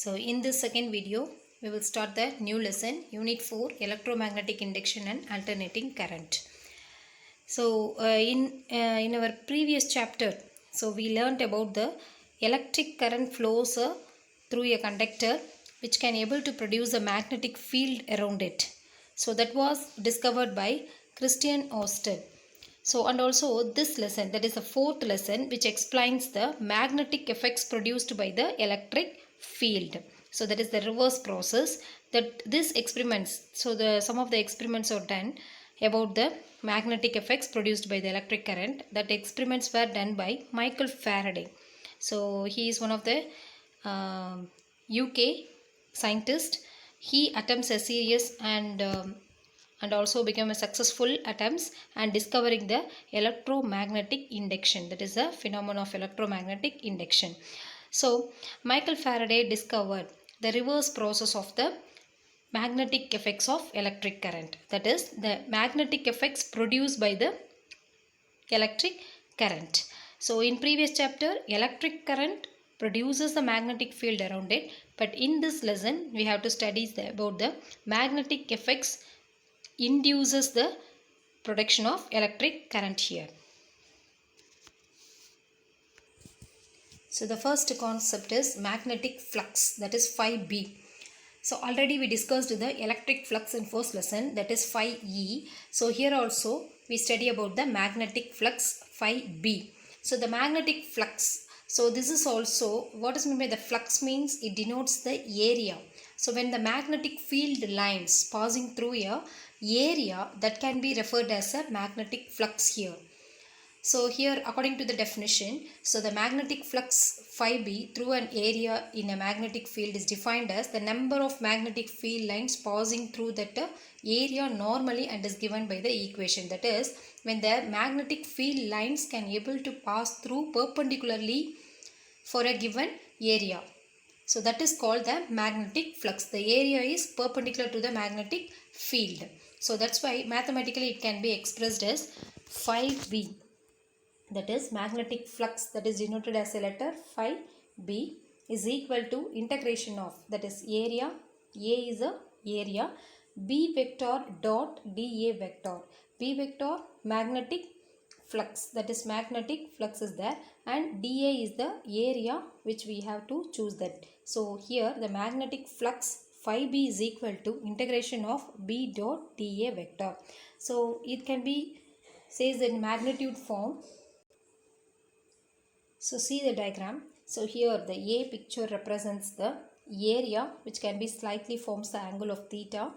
So in this second video, we will start the new lesson, Unit 4, Electromagnetic Induction and Alternating Current. So in our previous chapter, so we learnt about the electric current flows through a conductor which can able to produce a magnetic field around it. So that was discovered by Christian Ørsted. So and also this lesson, that is the fourth lesson, which explains the magnetic effects produced by the electric field. So that is the reverse process that this experiments. So some of the experiments are done about the magnetic effects produced by the electric current. That experiments were done by Michael Faraday. So he is one of the UK scientist. He attempts a series and also became a successful attempts and discovering the electromagnetic induction, that is a phenomenon of electromagnetic induction. So Michael Faraday discovered the reverse process of the magnetic effects of electric current, that is the magnetic effects produced by the electric current. So in previous chapter, electric current produces the magnetic field around it, but in this lesson we have to study about the magnetic effects induces the production of electric current here. So the first concept is magnetic flux, that is phi B. So already we discussed the electric flux in first lesson, that is phi E. So here also we study about the magnetic flux phi B. So the magnetic flux, so this is also, what is meant by the flux means it denotes the area. So when the magnetic field lines passing through a area, that can be referred as a magnetic flux here. So here according to the definition, so the magnetic flux phi B through an area in a magnetic field is defined as the number of magnetic field lines passing through that area normally, and is given by the equation, that is when the magnetic field lines can able to pass through perpendicularly for a given area. So that is called the magnetic flux. The area is perpendicular to the magnetic field. So that's why mathematically it can be expressed as phi B. That is magnetic flux, that is denoted as a letter phi B, is equal to integration of, that is area, A is a area, B vector dot dA vector. B vector magnetic flux, that is magnetic flux is there, and dA is the area which we have to choose that. So here the magnetic flux phi B is equal to integration of B dot dA vector. So it can be says in magnitude form. So see the diagram. So here the A picture represents the area which can be slightly forms the angle of theta.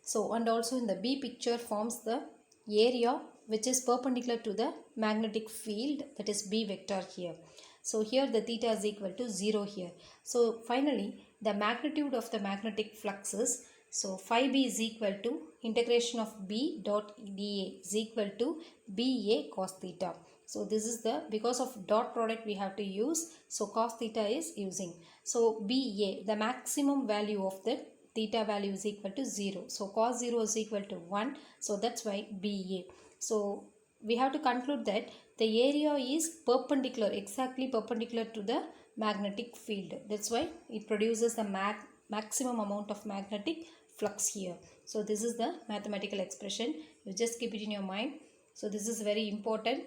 So and also in the B picture forms the area which is perpendicular to the magnetic field, that is B vector here. So here the theta is equal to 0 here. So finally the magnitude of the magnetic flux is, so phi B is equal to integration of B dot dA is equal to BA cos theta. So this is the, because of dot product we have to use, so cos theta is using. So BA, the maximum value of the theta value is equal to 0. So cos 0 is equal to 1. So that's why BA. So we have to conclude that the area is perpendicular, exactly perpendicular to the magnetic field. That's why it produces the maximum amount of magnetic flux here. So this is the mathematical expression. You just keep it in your mind. So this is very important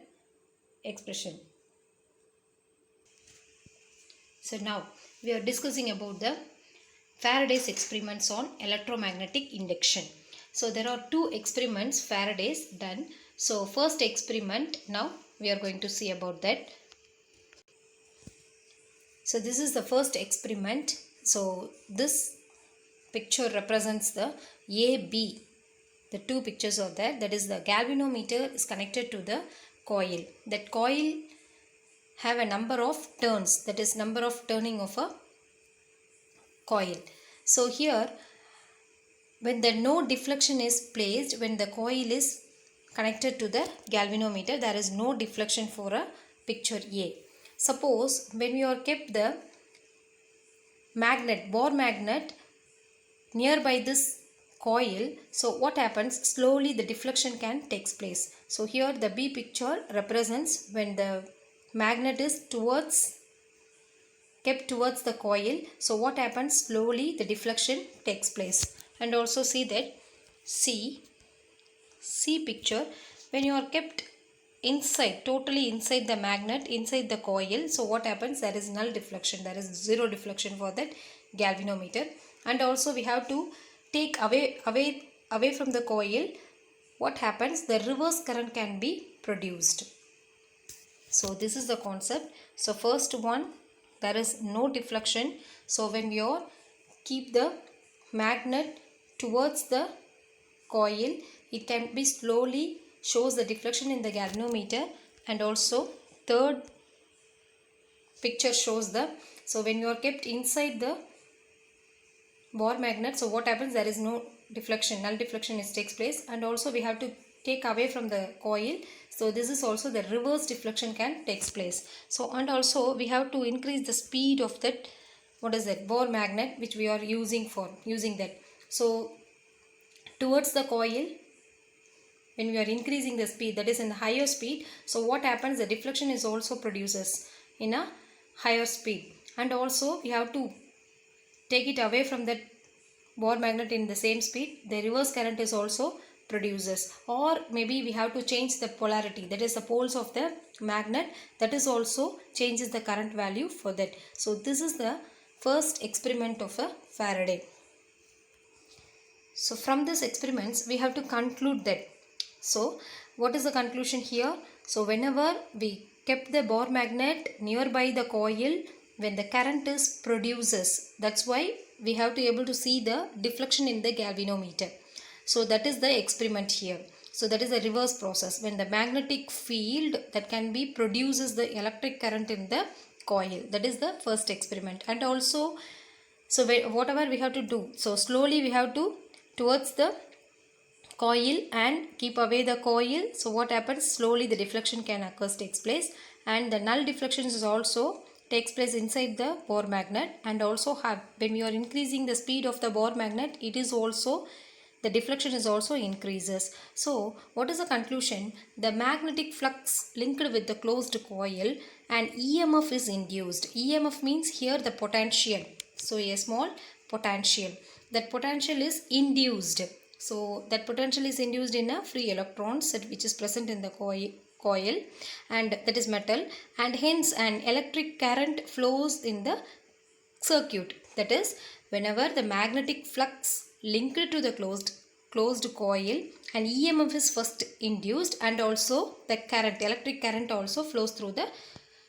expression. So now we are discussing about the Faraday's experiments on electromagnetic induction. So there are two experiments Faraday's done. So first experiment, now we are going to see about that. So this is the first experiment. So this picture represents the AB. The two pictures are there. That is the galvanometer is connected to the coil. That coil have a number of turns, that is number of turning of a coil. So here when the no deflection is placed, when the coil is connected to the galvanometer, there is no deflection for a picture A. Suppose when we are kept the magnet, bar magnet nearby this coil, so what happens, slowly the deflection can takes place. So here the B picture represents when the magnet is towards kept towards the coil, so what happens? Slowly the deflection takes place. And also see that, see picture, when you are kept inside, totally inside the magnet, inside the coil, so what happens? There is null deflection, there is zero deflection for that galvanometer. And also we have to take away from the coil. What happens? The reverse current can be produced. So this is the concept. So first one, there is no deflection. So when you keep the magnet towards the coil, it can be slowly shows the deflection in the galvanometer. And also third picture shows the, so when you are kept inside the bore magnet, so what happens? There is no deflection, null deflection takes place. And also we have to take away from the coil, so this is also the reverse deflection can takes place. So and also we have to increase the speed of that, what is that, bore magnet, which we are using that. So towards the coil, when we are increasing the speed, that is in the higher speed, so what happens? The deflection is also produces in a higher speed. And also we have to take it away from that bore magnet in the same speed, the reverse current is also produces. Or maybe we have to change the polarity, that is the poles of the magnet, that is also changes the current value for that. So this is the first experiment of a Faraday. So from this experiments we have to conclude that. So what is the conclusion here? So whenever we kept the bore magnet nearby the coil, when the current is produces, that's why we have to able to see the deflection in the galvanometer. So that is the experiment here. So that is a reverse process, when the magnetic field that can be produces the electric current in the coil. That is the first experiment. And also, so whatever we have to do, so slowly we have to towards the coil and keep away the coil. So what happens? Slowly the deflection can occurs, takes place. And the null deflection is also takes place inside the bore magnet. And also when we are increasing the speed of the bore magnet, it is also, the deflection is also increases. So what is the conclusion? The magnetic flux linked with the closed coil and EMF is induced. EMF means here the potential. So a small potential. That potential is induced. So that potential is induced in a free electrons which is present in the coil, and that is metal, and hence an electric current flows in the circuit. That is, whenever the magnetic flux linked to the closed coil and EMF is first induced, and also the current, electric current also flows through the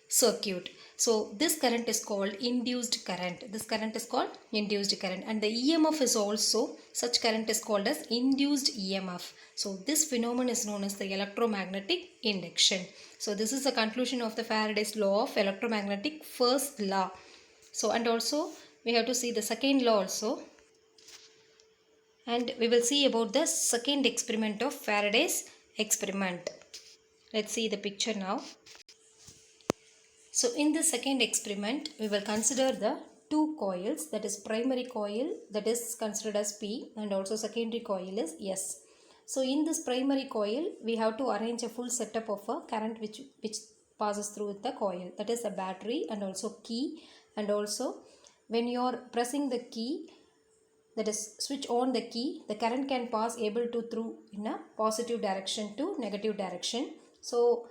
circuit. So this current is called induced current. This current is called induced current, and the EMF is also, such current is called as induced EMF. So this phenomenon is known as the electromagnetic induction. So this is the conclusion of the Faraday's law of electromagnetic first law. So and also we have to see the second law also, and we will see about the second experiment of Faraday's experiment. Let's see the picture now. So in the second experiment, we will consider the two coils, that is primary coil, that is considered as P, and also secondary coil is S. So in this primary coil, we have to arrange a full setup of a current which passes through the coil, that is a battery and also key. And also when you are pressing the key, that is switch on the key, the current can pass able to through in a positive direction to negative direction. So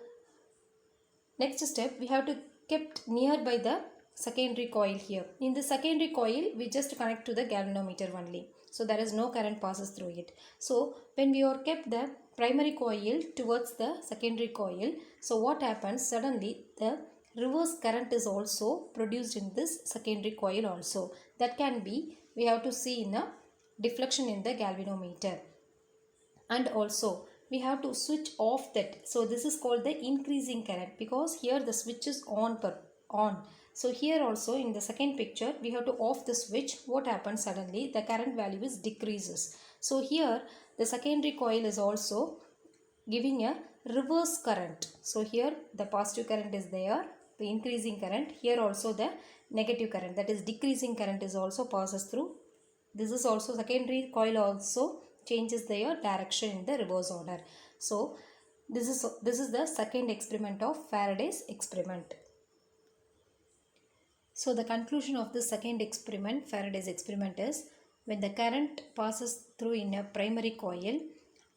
next step, we have to kept nearby the secondary coil here. In the secondary coil, we just connect to the galvanometer only. So there is no current passes through it. So when we are kept the primary coil towards the secondary coil, so what happens? Suddenly the reverse current is also produced in this secondary coil also. That can be, we have to see in a deflection in the galvanometer. And also we have to switch off that. So this is called the increasing current, because here the switch is on. So here also in the second picture, we have to off the switch. What happens? Suddenly the current value is decreases. So here the secondary coil is also giving a reverse current. So here the positive current is there, the increasing current. Here also the negative current, that is decreasing current, is also passes through. This is also secondary coil also changes their direction in the reverse order. So this is the second experiment of Faraday's experiment. So the conclusion of the second experiment, Faraday's experiment, is when the current passes through in a primary coil,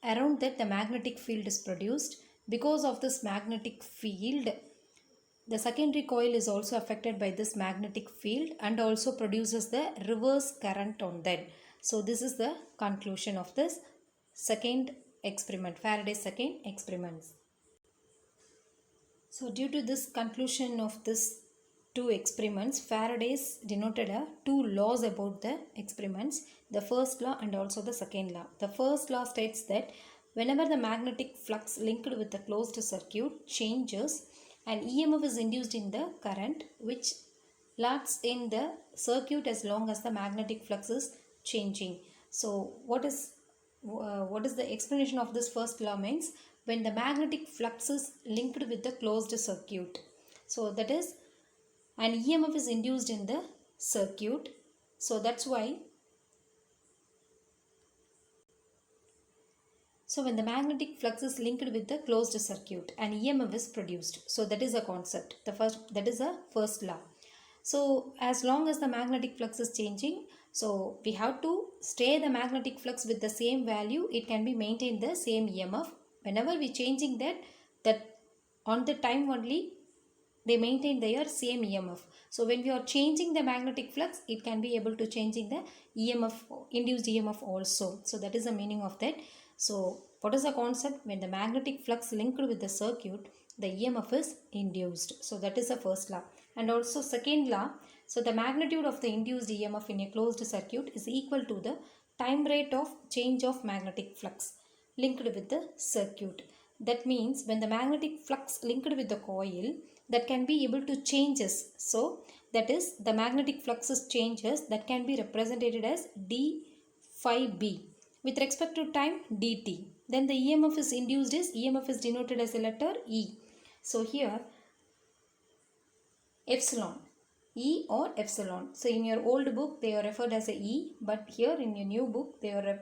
around that the magnetic field is produced. Because of this magnetic field, the secondary coil is also affected by this magnetic field and also produces the reverse current on that. So this is the conclusion of this second experiment, Faraday's second experiment. So due to this conclusion of this two experiments, Faraday's denoted two laws about the experiments, the first law and also the second law. The first law states that whenever the magnetic flux linked with the closed circuit changes, an EMF is induced in the current which lasts in the circuit as long as the magnetic flux is changing. So what is the explanation of this first law means? When the magnetic flux is linked with the closed circuit, so that is an EMF is induced in the circuit. So that's why, so when the magnetic flux is linked with the closed circuit, an EMF is produced. So that is a concept. That is a first law. So as long as the magnetic flux is changing, so we have to stay the magnetic flux with the same value. It can be maintained the same EMF. Whenever we changing that on the time only they maintain their same EMF. So when we are changing the magnetic flux, it can be able to changing the EMF, induced EMF also. So that is the meaning of that. So what is the concept? When the magnetic flux linked with the circuit, the EMF is induced. So that is the first law. And also second law, so the magnitude of the induced EMF in a closed circuit is equal to the time rate of change of magnetic flux linked with the circuit. That means when the magnetic flux linked with the coil, that can be able to changes. So that is the magnetic fluxes changes that can be represented as d phi b with respect to time dt. Then the EMF is induced is EMF is denoted as a letter E. So here epsilon, E or epsilon. So in your old book they are referred as a E, but here in your new book they are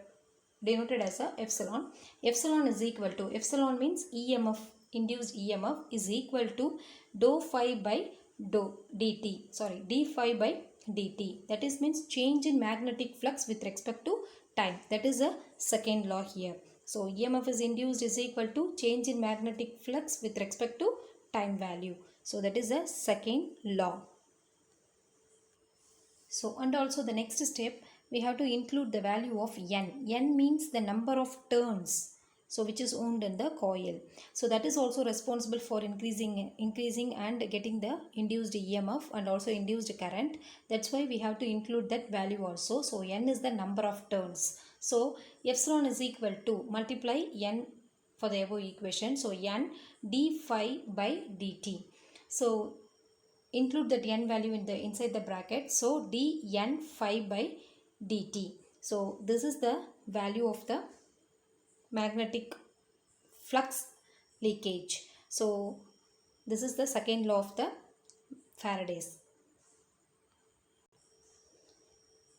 denoted as a epsilon. Epsilon is equal to, epsilon means EMF, induced EMF is equal to dou phi by dou dt, sorry, d phi by dt. That is means change in magnetic flux with respect to time. That is a second law here. So EMF is induced is equal to change in magnetic flux with respect to time value. So that is a second law. So and also the next step, we have to include the value of N. N means the number of turns, so which is wound in the coil. So that is also responsible for increasing and getting the induced EMF and also induced current. That's why we have to include that value also. So N is the number of turns. So epsilon is equal to, multiply N for the above equation. So N d phi by dt. So include that N value in the inside the bracket. So d N phi by dt. So this is the value of the magnetic flux leakage. So this is the second law of the Faraday's.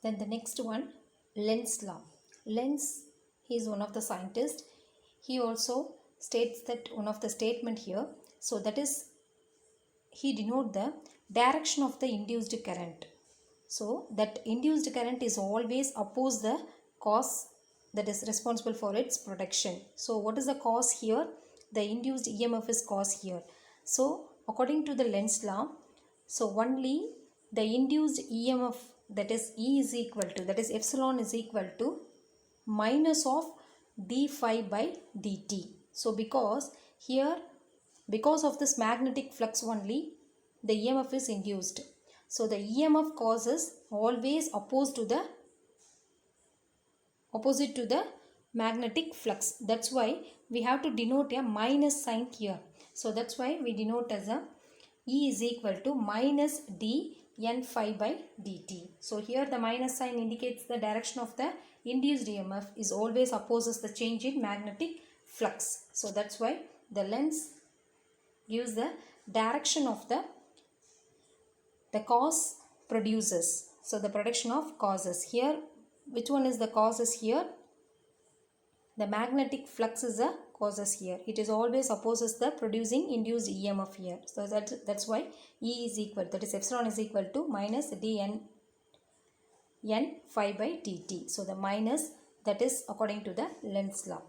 Then the next one, Lenz law. Lenz, he is one of the scientists. He also states that one of the statement here. So that is, he denote the direction of the induced current. So that induced current is always oppose the cause that is responsible for its production. So what is the cause here? The induced EMF is cause here. So according to the Lenz law, so only the induced EMF, that is E is equal to, that is epsilon is equal to minus of d phi by dt. So because here, because of this magnetic flux only, the EMF is induced. So the EMF cause is always opposite to the magnetic flux. That's why we have to denote a minus sign here. So that's why we denote as a E is equal to minus d N phi by dt. So here the minus sign indicates the direction of the induced EMF is always opposes the change in magnetic flux. So that's why the Lenz gives the direction of the cause produces. So the production of causes here, which one is the causes here? The magnetic flux is a opposes here. It is always opposes the producing induced EMF here. So that's why E is equal, that is epsilon is equal to minus dn n phi by dt. So the minus, that is according to the Lenz's law.